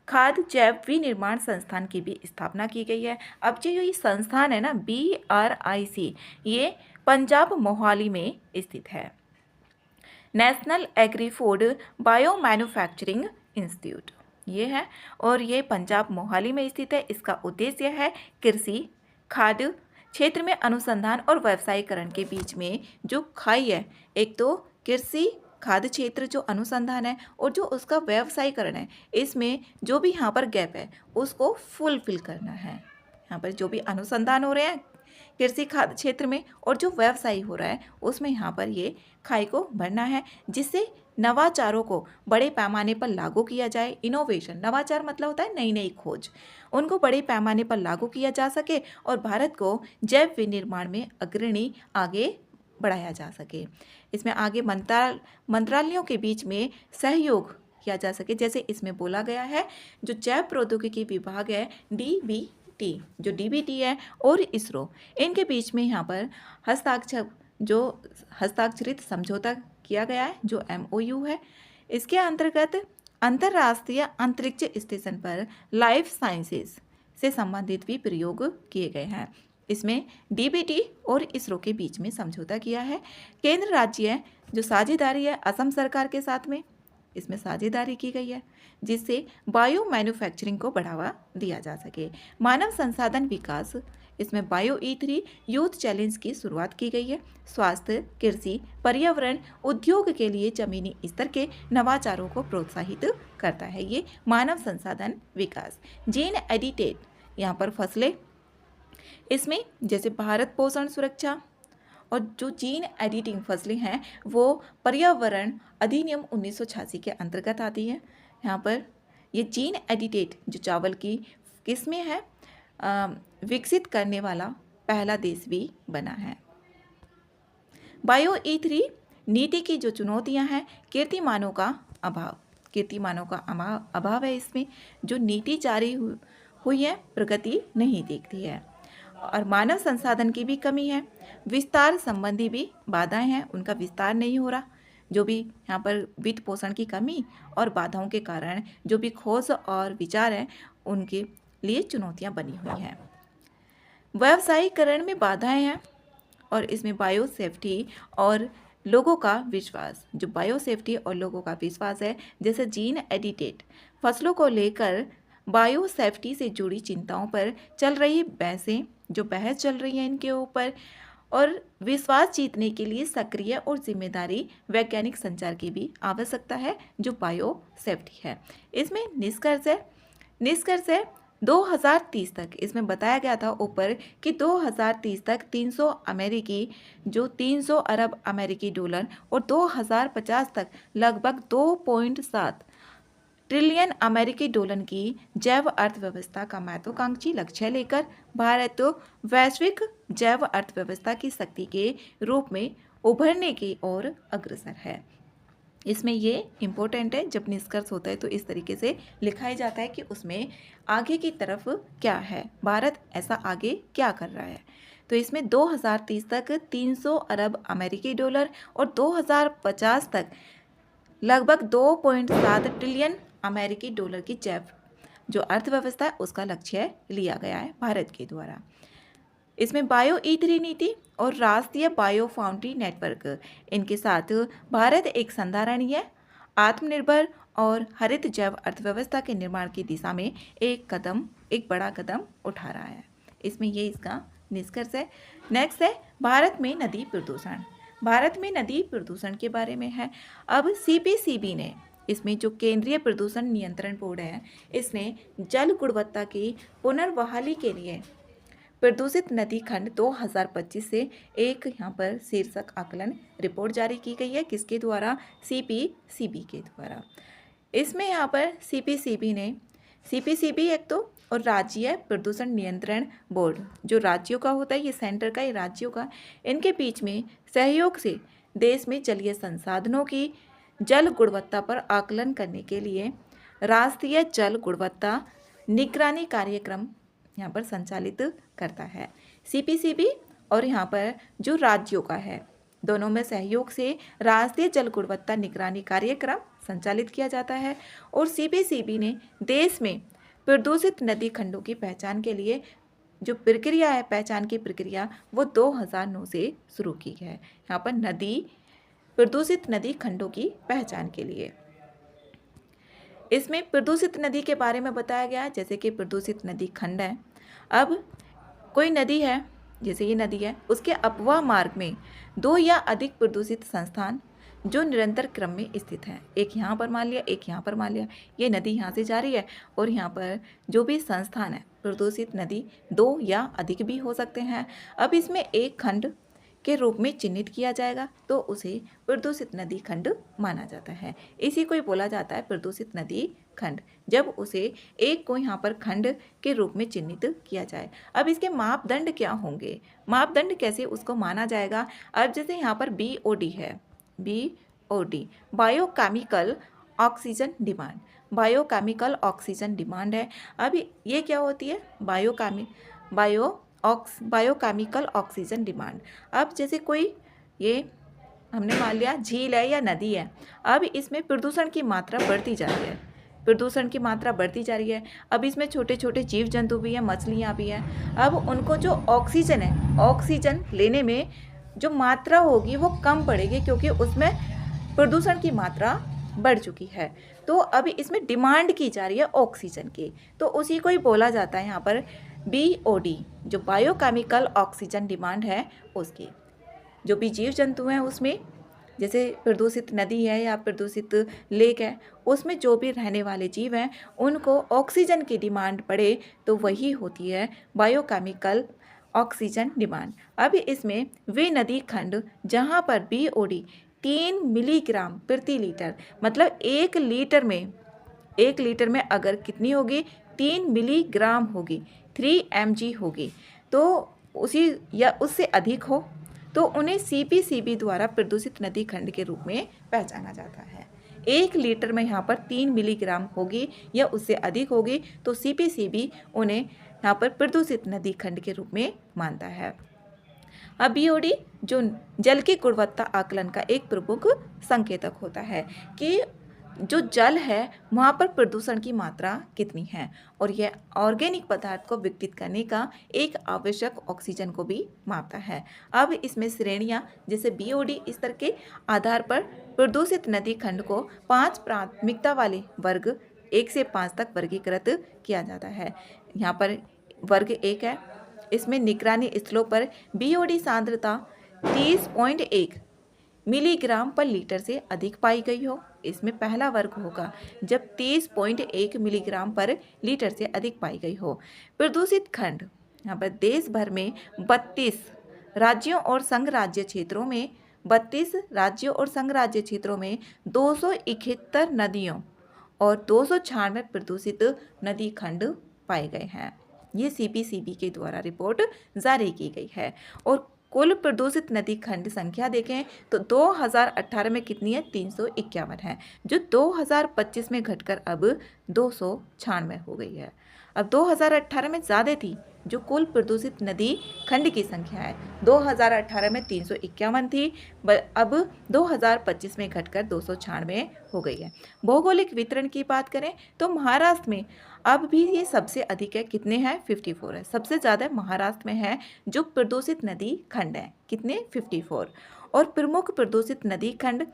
खाद्य जैव विनिर्माण संस्थान की भी स्थापना की गई है। अब जो ये संस्थान है ना BRIC, ये पंजाब मोहाली में स्थित है। National agri food bio manufacturing institute ये है, और ये पंजाब मोहाली में स्थित है। इसका उद्देश्य है कृषि खाद्य क्षेत्र में अनुसंधान और व्यवसायीकरण के बीच में जो खाई है, एक तो कृषि खाद्य क्षेत्र जो अनुसंधान है और जो उसका व्यवसायीकरण है, इसमें जो भी यहाँ पर गैप है उसको फुलफिल करना है। यहाँ पर जो भी अनुसंधान हो रहे हैं कृषि खाद्य क्षेत्र में और जो व्यवसाय हो रहा है उसमें यहाँ पर ये खाई को भरना है, जिससे नवाचारों को बड़े पैमाने पर लागू किया जाए। इनोवेशन, नवाचार मतलब होता है नई नई खोज, उनको बड़े पैमाने पर लागू किया जा सके और भारत को जैव विनिर्माण में अग्रणी आगे बढ़ाया जा सके। इसमें आगे मंत्रालयों के बीच में सहयोग किया जा सके, जैसे इसमें बोला गया है जो जैव प्रौद्योगिकी विभाग है डीबीटी, जो डीबीटी है और इसरो, इनके बीच में यहाँ पर हस्ताक्षरित समझौता किया गया है जो MOU है। इसके अंतर्गत अंतर्राष्ट्रीय अंतरिक्ष स्टेशन पर लाइफ साइंसेस से संबंधित भी प्रयोग किए गए हैं। इसमें डीबीटी और इसरो के बीच में समझौता किया है। केंद्र राज्य जो साझेदारी है असम सरकार के साथ में, इसमें साझेदारी की गई है जिससे बायो मैन्युफैक्चरिंग को बढ़ावा दिया जा सके। मानव संसाधन विकास, इसमें बायो E3 यूथ चैलेंज की शुरुआत की गई है। स्वास्थ्य, कृषि, पर्यावरण, उद्योग के लिए जमीनी स्तर के नवाचारों को प्रोत्साहित करता है ये मानव संसाधन विकास। जीन एडिटेड, यहाँ पर फसलें, इसमें जैसे भारत पोषण सुरक्षा और जो जीन एडिटिंग फसलें हैं वो पर्यावरण अधिनियम 1986 के अंतर्गत आती है। यहाँ पर ये जीन एडिटेड जो चावल की किस्में हैं विकसित करने वाला पहला देश भी बना है। बायो E3 नीति की जो चुनौतियां हैं, कीर्तिमानों का अभाव है। इसमें जो नीति जारी हुई है प्रगति नहीं दिखती है और मानव संसाधन की भी कमी है। विस्तार संबंधी भी बाधाएं हैं, उनका विस्तार नहीं हो रहा। जो भी यहाँ पर वित्त पोषण की कमी और बाधाओं के कारण जो भी खोज और विचार हैं उनके लिए चुनौतियाँ बनी हुई हैं। व्यवसायीकरण में बाधाएं हैं और इसमें बायो सेफ्टी और लोगों का विश्वास, जो बायो सेफ्टी और लोगों का विश्वास है, जैसे जीन एडिटेड फसलों को लेकर बायो सेफ्टी से जुड़ी चिंताओं पर चल रही बहस चल रही है इनके ऊपर, और विश्वास जीतने के लिए सक्रिय और जिम्मेदारी वैज्ञानिक संचार की भी आवश्यकता है जो बायो सेफ्टी है। इसमें निष्कर्ष है 2030 तक, इसमें बताया गया था ऊपर कि 2030 तक 300 अरब अमेरिकी डॉलर और 2050 तक लगभग 2.7 ट्रिलियन अमेरिकी डॉलर की जैव अर्थव्यवस्था का महत्वाकांक्षी लक्ष्य लेकर भारत वैश्विक जैव अर्थव्यवस्था की शक्ति के रूप में उभरने की ओर अग्रसर है। इसमें ये इम्पोर्टेंट है, जब निष्कर्ष होता है तो इस तरीके से लिखा ही जाता है कि उसमें आगे की तरफ क्या है, भारत ऐसा आगे क्या कर रहा है। तो इसमें 2030 तक 300 अरब अमेरिकी डॉलर और 2050 तक लगभग 2.7 ट्रिलियन अमेरिकी डॉलर की जैव जो अर्थव्यवस्था है उसका लक्ष्य लिया गया है भारत के द्वारा। इसमें बायो E3 नीति और राष्ट्रीय बायो फाउंड्री नेटवर्क, इनके साथ भारत एक संधारणीय, आत्मनिर्भर और हरित जैव अर्थव्यवस्था के निर्माण की दिशा में एक बड़ा कदम उठा रहा है। इसमें ये इसका निष्कर्ष है। नेक्स्ट है भारत में नदी प्रदूषण। भारत में नदी प्रदूषण के बारे में है। अब CPCB ने, इसमें जो केंद्रीय प्रदूषण नियंत्रण बोर्ड है, इसने जल गुणवत्ता की पुनर्बहाली के लिए प्रदूषित नदी खंड 2025 से एक यहाँ पर शीर्षक आकलन रिपोर्ट जारी की गई है। किसके द्वारा? CPCB के द्वारा। इसमें यहाँ पर CPCB एक तो और राज्य प्रदूषण नियंत्रण बोर्ड जो राज्यों का होता है, ये सेंटर का, ये राज्यों का, इनके बीच में सहयोग से देश में जलीय संसाधनों की जल गुणवत्ता पर आकलन करने के लिए राष्ट्रीय जल गुणवत्ता निगरानी कार्यक्रम यहाँ पर संचालित करता है। CPCB और यहाँ पर जो राज्यों का है, दोनों में सहयोग से राष्ट्रीय जल गुणवत्ता निगरानी कार्यक्रम संचालित किया जाता है। और CPCB ने देश में प्रदूषित नदी खंडों की पहचान के लिए जो प्रक्रिया है, पहचान की प्रक्रिया, वो 2009 से शुरू की है। यहाँ पर प्रदूषित नदी खंडों की पहचान के लिए इसमें प्रदूषित नदी के बारे में बताया गया, जैसे कि प्रदूषित नदी खंड है। अब कोई नदी है, जैसे ये नदी है, उसके अपवाह मार्ग में 2 या अधिक प्रदूषित संस्थान जो निरंतर क्रम में स्थित है। एक यहाँ पर मान लिया, एक यहाँ पर मान लिया। ये नदी यहाँ से जा रही है और यहाँ पर जो भी संस्थान है प्रदूषित नदी 2 या अधिक भी हो सकते हैं। अब इसमें एक खंड के रूप में चिन्हित किया जाएगा तो उसे प्रदूषित नदी खंड माना जाता है। इसी को ही बोला जाता है प्रदूषित नदी खंड, जब उसे एक को यहाँ पर खंड के रूप में चिन्हित किया जाए। अब इसके मापदंड क्या होंगे, मापदंड कैसे उसको माना जाएगा। अब जैसे यहाँ पर BOD है, BOD biochemical oxygen demand, biochemical oxygen demand है। अब ये क्या होती है, बायोकेमिकल ऑक्सीजन डिमांड। अब जैसे कोई ये हमने मान लिया झील है या नदी है, अब इसमें प्रदूषण की मात्रा बढ़ती जा रही है, प्रदूषण की मात्रा बढ़ती जा रही है। अब इसमें छोटे छोटे जीव जंतु भी हैं, मछलियाँ भी हैं। अब उनको जो ऑक्सीजन है, ऑक्सीजन लेने में जो मात्रा होगी वो कम पड़ेगी क्योंकि उसमें प्रदूषण की मात्रा बढ़ चुकी है। तो अब इसमें डिमांड की जा रही है ऑक्सीजन की, तो उसी को ही बोला जाता है यहाँ पर BOD, जो बायोकेमिकल ऑक्सीजन डिमांड है उसकी। जो भी जीव जंतु हैं उसमें, जैसे प्रदूषित नदी है या प्रदूषित लेक है, उसमें जो भी रहने वाले जीव हैं उनको ऑक्सीजन की डिमांड बढ़े तो वही होती है बायोकेमिकल ऑक्सीजन डिमांड। अब इसमें वे नदी खंड जहाँ पर BOD 3 मिलीग्राम प्रति लीटर, मतलब 1 लीटर में अगर कितनी होगी, 3 मिलीग्राम होगी, 3 mg होगी, तो उसी या उससे अधिक हो तो उन्हें CPCB द्वारा प्रदूषित नदी खंड के रूप में पहचाना जाता है। 1 लीटर में यहाँ पर 3 मिलीग्राम होगी या उससे अधिक होगी तो CPCB उन्हें यहाँ पर प्रदूषित नदी खंड के रूप में मानता है। अब BOD जो जल की गुणवत्ता आकलन का एक प्रमुख संकेतक होता है कि जो जल है वहाँ पर प्रदूषण की मात्रा कितनी है, और यह ऑर्गेनिक पदार्थ को विकसित करने का एक आवश्यक ऑक्सीजन को भी मापता है। अब इसमें श्रेणियाँ जैसे BOD स्तर के आधार पर प्रदूषित नदी खंड को 5 प्राथमिकता वाले वर्ग 1 से 5 तक वर्गीकृत किया जाता है। यहाँ पर वर्ग 1 है, इसमें निगरानी स्थलों पर BOD सांद्रता 30.1 मिलीग्राम पर लीटर से अधिक पाई गई हो, इसमें पहला वर्ग होगा जब 30.1 मिलीग्राम पर लीटर से अधिक पाई गई हो। प्रदूषित खंड यहाँ पर देश भर में 32 राज्यों और संघ राज्य क्षेत्रों में 271 नदियों और 296 प्रदूषित नदी खंड पाए गए हैं। ये CPCB के द्वारा रिपोर्ट जारी की गई है। और कुल प्रदूषित नदी खंड संख्या देखें तो 2018 में कितनी है, 351 है, जो 2025 में घटकर अब 296 हो गई है। अब 2018 में ज़्यादा थी, जो कुल प्रदूषित नदी खंड की संख्या है 2018 में 351 थी, अब 2025 में घटकर 296 हो गई है। भौगोलिक वितरण की बात करें तो महाराष्ट्र में अब भी ये सबसे अधिक है, कितने हैं, 54 है, सबसे ज़्यादा महाराष्ट्र में है जो प्रदूषित नदी खंड है, कितने, 54। और प्रमुख प्रदूषित नदी खंड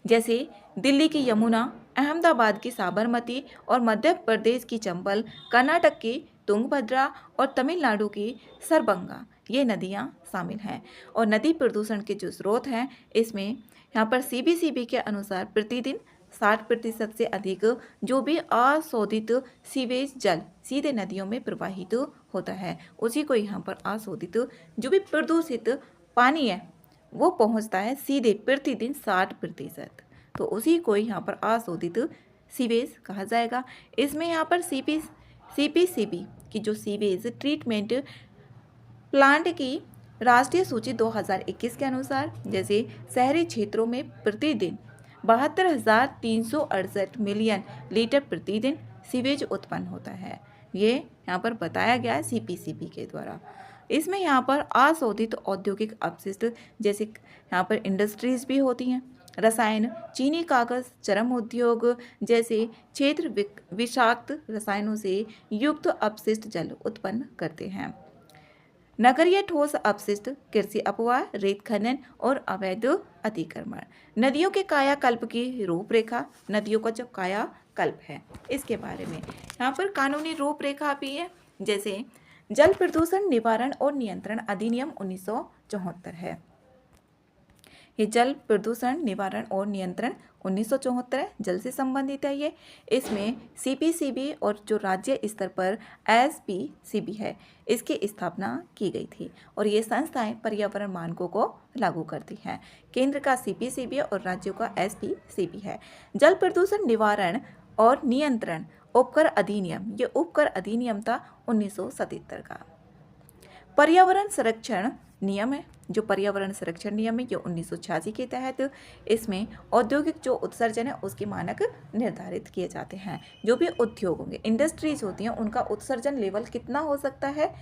जैसे दिल्ली की यमुना, अहमदाबाद की साबरमती और मध्य प्रदेश की चंबल, कर्नाटक की तुंगभद्रा और तमिलनाडु की सरबंगा, ये नदियाँ शामिल हैं। और नदी प्रदूषण के जो स्रोत हैं इसमें यहाँ पर CPCB के अनुसार प्रतिदिन 60% से अधिक जो भी अशोधित सीवेज जल सीधे नदियों में प्रवाहित होता है, उसी को यहाँ पर अशोधित जो भी प्रदूषित पानी है वो पहुँचता है सीधे प्रतिदिन 60%, तो उसी को यहाँ पर अशोधित सीवेज कहा जाएगा। इसमें यहाँ पर CPCB की जो सीवेज ट्रीटमेंट प्लांट की राष्ट्रीय सूची 2021 के अनुसार जैसे शहरी क्षेत्रों में प्रतिदिन 72,368 मिलियन लीटर प्रतिदिन सीवेज उत्पन्न होता है, ये यहाँ पर बताया गया है CPCB के द्वारा। इसमें यहाँ पर अशोधित औद्योगिक अपशिष्ट जैसे यहाँ पर इंडस्ट्रीज भी होती हैं, रसायन, चीनी, कागज़, चरम उद्योग जैसे क्षेत्र विषाक्त रसायनों से युक्त अपशिष्ट जल उत्पन्न करते हैं। नगरीय ठोस अपशिष्ट, कृषि अपवाह, रेत खनन और अवैध अतिक्रमण। नदियों के कायाकल्प की रूपरेखा, नदियों का जो कायाकल्प है इसके बारे में यहाँ पर कानूनी रूपरेखा भी है, जैसे जल प्रदूषण निवारण और नियंत्रण अधिनियम 1974 है। ये जल प्रदूषण निवारण और नियंत्रण 1974 है, जल से संबंधित है ये। इसमें सीपीसीबी और जो राज्य स्तर पर एसपीसीबी है, इसकी स्थापना की गई थी और ये संस्थाएं पर्यावरण मानकों को लागू करती हैं। केंद्र का सीपीसीबी और राज्यों का एसपीसीबी है। जल प्रदूषण निवारण और नियंत्रण उपकर अधिनियम, ये उपकर अधिनियम था 1977 का। पर्यावरण संरक्षण नियम है, जो पर्यावरण संरक्षण नियम है ये 1986 के तहत इसमें औद्योगिक जो उत्सर्जन है उसके मानक निर्धारित किए जाते हैं। जो भी उद्योग होंगे, इंडस्ट्रीज होती हैं, उनका उत्सर्जन लेवल कितना हो सकता है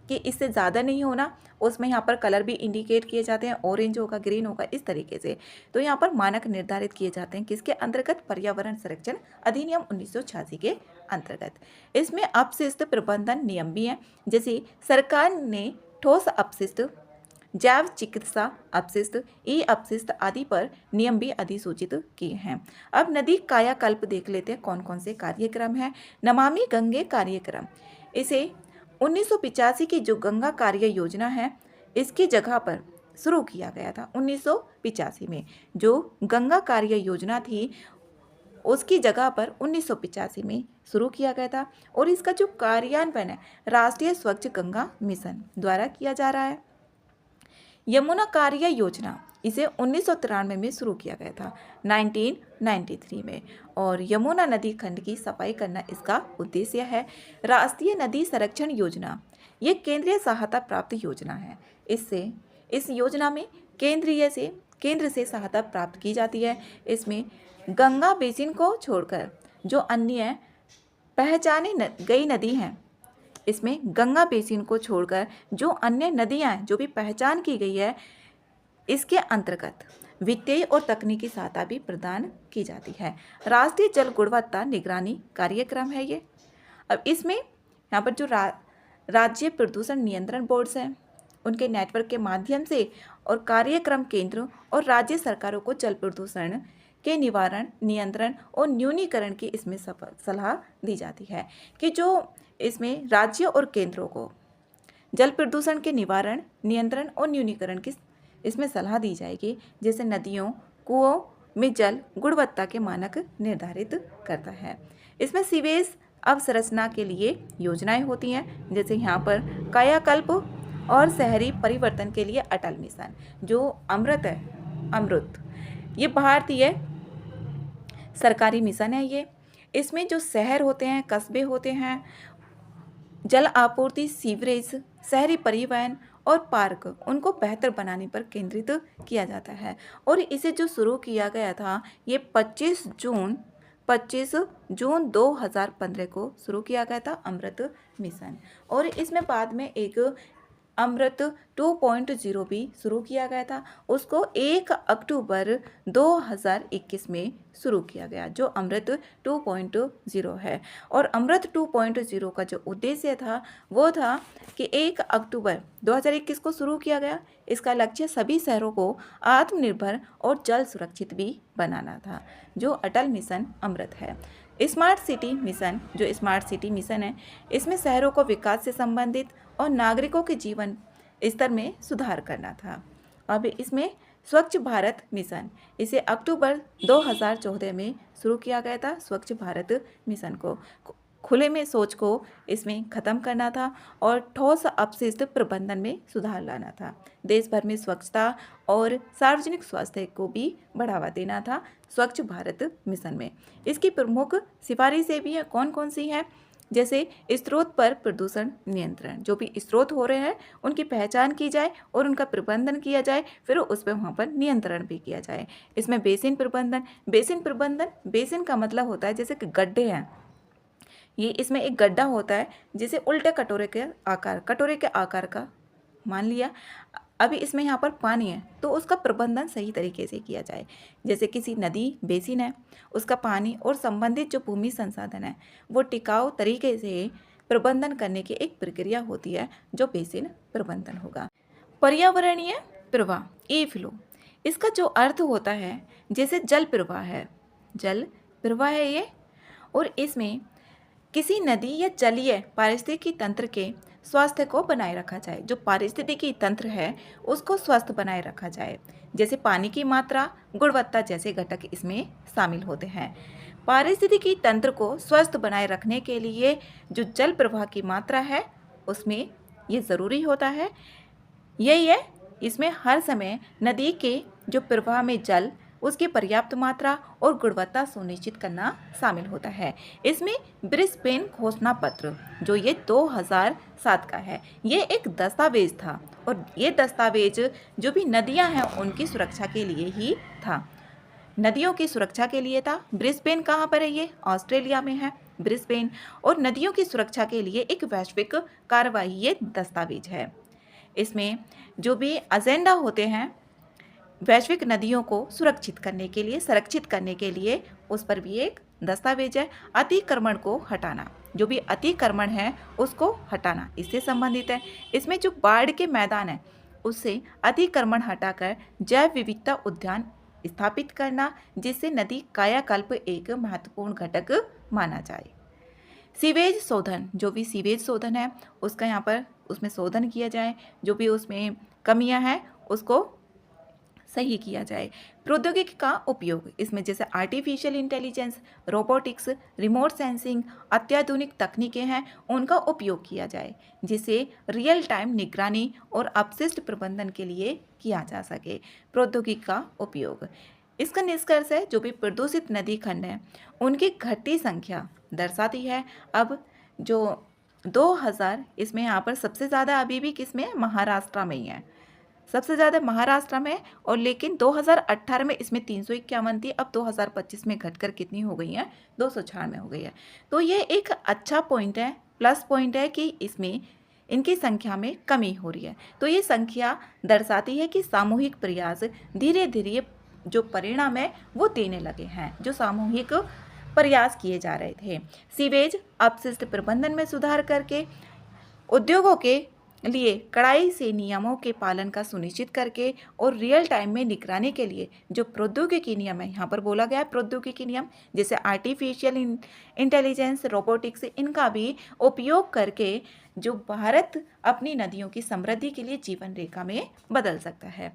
कि इससे ज़्यादा नहीं होना। उसमें यहाँ पर कलर भी इंडिकेट किए जाते हैं, ऑरेंज होगा, ग्रीन होगा, इस तरीके से। तो यहाँ पर मानक निर्धारित किए जाते हैं किसके अंतर्गत? पर्यावरण संरक्षण अधिनियम 1986 के अंतर्गत। इसमें अपशिष्ट प्रबंधन नियम भी हैं, जैसे सरकार ने ठोस अपशिष्ट, जैव चिकित्सा अपशिष्ट, ई अपशिष्ट आदि पर नियम भी अधिसूचित किए हैं। अब नदी कायाकल्प देख लेते हैं कौन कौन से कार्यक्रम है। नमामि गंगे कार्यक्रम, इसे 1985 की जो गंगा कार्य योजना है इसकी जगह पर शुरू किया गया था। 1985 में जो गंगा कार्य योजना थी उसकी जगह पर 1985 में शुरू किया गया था और इसका जो कार्यान्वयन है राष्ट्रीय स्वच्छ गंगा मिशन द्वारा किया जा रहा है। यमुना कार्य योजना, इसे 1993 में शुरू किया गया था, 1993 में, और यमुना नदी खंड की सफाई करना इसका उद्देश्य है। राष्ट्रीय नदी संरक्षण योजना, ये केंद्रीय सहायता प्राप्त योजना है। इस योजना में केंद्र से सहायता प्राप्त की जाती है। इसमें गंगा बेसिन को छोड़कर जो अन्य पहचानी गई नदी हैं, इसमें गंगा बेसिन को छोड़कर जो अन्य नदियां हैं जो भी पहचान की गई है, इसके अंतर्गत वित्तीय और तकनीकी सहायता भी प्रदान की जाती है। राष्ट्रीय जल गुणवत्ता निगरानी कार्यक्रम है ये। अब इसमें यहाँ पर जो राज्य प्रदूषण नियंत्रण बोर्ड्स हैं उनके नेटवर्क के माध्यम से और कार्यक्रम केंद्र और राज्य सरकारों को जल प्रदूषण के निवारण, नियंत्रण और न्यूनीकरण की इसमें सलाह दी जाती है कि जो इसमें राज्य और केंद्रों को जल प्रदूषण के निवारण, नियंत्रण और न्यूनीकरण की इसमें सलाह दी जाएगी, जैसे नदियों, कुओं में जल गुणवत्ता के मानक निर्धारित करता है। इसमें सीवेज अवसंरचना के लिए योजनाएं होती हैं, जैसे यहाँ पर कायाकल्प और शहरी परिवर्तन के लिए अटल मिशन, जो अमृत है, अमृत, ये भारतीय सरकारी मिशन है ये। इसमें जो शहर होते हैं, कस्बे होते हैं, जल आपूर्ति, सीवरेज, शहरी परिवहन और पार्क, उनको बेहतर बनाने पर केंद्रित किया जाता है। और इसे जो शुरू किया गया था ये 25 जून 2015 को शुरू किया गया था, अमृत मिशन। और इसमें बाद में एक अमृत 2.0 भी शुरू किया गया था, उसको 1 अक्टूबर 2021 में शुरू किया गया, जो अमृत 2.0 है। और अमृत 2.0 का जो उद्देश्य था वो था कि 1 अक्टूबर 2021 को शुरू किया गया। इसका लक्ष्य सभी शहरों को आत्मनिर्भर और जल सुरक्षित भी बनाना था, जो अटल मिशन अमृत है। स्मार्ट सिटी मिशन, जो स्मार्ट सिटी मिशन है, इसमें शहरों को विकास से संबंधित और नागरिकों के जीवन स्तर में सुधार करना था। अब इसमें स्वच्छ भारत मिशन, इसे अक्टूबर 2014 में शुरू किया गया था। स्वच्छ भारत मिशन को खुले में शौच को इसमें ख़त्म करना था और ठोस अपशिष्ट प्रबंधन में सुधार लाना था। देश भर में स्वच्छता और सार्वजनिक स्वास्थ्य को भी बढ़ावा देना था स्वच्छ भारत मिशन में। इसकी प्रमुख सिफारिशें भी हैं, कौन कौन सी हैं? जैसे स्रोत पर प्रदूषण नियंत्रण, जो भी स्रोत हो रहे हैं उनकी पहचान की जाए और उनका प्रबंधन किया जाए, फिर उस पर वहाँ पर नियंत्रण भी किया जाए। इसमें बेसिन प्रबंधन, बेसिन का मतलब होता है जैसे कि गड्ढे हैं, ये इसमें एक गड्ढा होता है जिसे उल्टे कटोरे के आकार का मान लिया। अभी इसमें यहाँ पर पानी है तो उसका प्रबंधन सही तरीके से किया जाए। जैसे किसी नदी बेसिन है, उसका पानी और संबंधित जो भूमि संसाधन है वो टिकाऊ तरीके से प्रबंधन करने की एक प्रक्रिया होती है, जो बेसिन प्रबंधन होगा। पर्यावरणीय प्रवाह, ई फ्लो, इसका जो अर्थ होता है जैसे जल प्रवाह है ये, और इसमें किसी नदी या जलीय पारिस्थितिकी तंत्र के स्वास्थ्य को बनाए रखा जाए, जो पारिस्थितिकी तंत्र है उसको स्वस्थ बनाए रखा जाए। जैसे पानी की मात्रा, गुणवत्ता जैसे घटक इसमें शामिल होते हैं। पारिस्थितिकी तंत्र को स्वस्थ बनाए रखने के लिए जो जल प्रवाह की मात्रा है उसमें ये ज़रूरी होता है। यही है, इसमें हर समय नदी के जो प्रवाह में जल उसकी पर्याप्त मात्रा और गुणवत्ता सुनिश्चित करना शामिल होता है। इसमें ब्रिस्बेन घोषणा पत्र जो ये 2007 का है, ये एक दस्तावेज था और ये दस्तावेज जो भी नदियां हैं उनकी सुरक्षा के लिए ही था, नदियों की सुरक्षा के लिए था। ब्रिस्बेन कहाँ पर है? ये ऑस्ट्रेलिया में है ब्रिस्बेन। और नदियों की सुरक्षा के लिए एक वैश्विक कार्रवाई ये दस्तावेज है। इसमें जो भी एजेंडा होते हैं वैश्विक नदियों को सुरक्षित करने के लिए, संरक्षित करने के लिए, उस पर भी एक दस्तावेज है। अतिक्रमण को हटाना, जो भी अतिक्रमण है उसको हटाना इससे संबंधित है। इसमें जो बाढ़ के मैदान है उससे अतिक्रमण हटाकर जैव विविधता उद्यान स्थापित करना, जिससे नदी कायाकल्प एक महत्वपूर्ण घटक माना जाए। सीवेज शोधन, जो भी सीवेज शोधन है उसका यहाँ पर उसमें शोधन किया जाए, जो भी उसमें कमियां हैं उसको सही किया जाए। प्रौद्योगिकी का उपयोग, इसमें जैसे artificial intelligence, robotics, remote sensing, अत्याधुनिक तकनीकें हैं उनका उपयोग किया जाए, जिसे रियल टाइम निगरानी और अपशिष्ट प्रबंधन के लिए किया जा सके। प्रौद्योगिकी का उपयोग, इसका निष्कर्ष है जो भी प्रदूषित नदी खंड हैं उनकी घटती संख्या दर्शाती है। अब जो 2000 इसमें यहाँ पर सबसे ज़्यादा अभी भी किस में है? महाराष्ट्र में ही है, सबसे ज़्यादा महाराष्ट्र में। और लेकिन 2018 में इसमें 351 थी, अब 2025 में घटकर कितनी हो गई है? 296 हो गई है। तो ये एक अच्छा पॉइंट है, प्लस पॉइंट है कि इसमें इनकी संख्या में कमी हो रही है। तो ये संख्या दर्शाती है कि सामूहिक प्रयास धीरे धीरे जो परिणाम है वो देने लगे हैं, जो सामूहिक प्रयास किए जा रहे थे। सीवेज अपशिष्ट प्रबंधन में सुधार करके, उद्योगों के लिए कड़ाई से नियमों के पालन का सुनिश्चित करके और रियल टाइम में निगरानी के लिए जो प्रौद्योगिकी नियम है, यहाँ पर बोला गया है प्रौद्योगिकी नियम, जैसे आर्टिफिशियल इंटेलिजेंस, रोबोटिक्स, इनका भी उपयोग करके जो भारत अपनी नदियों की समृद्धि के लिए जीवन रेखा में बदल सकता है।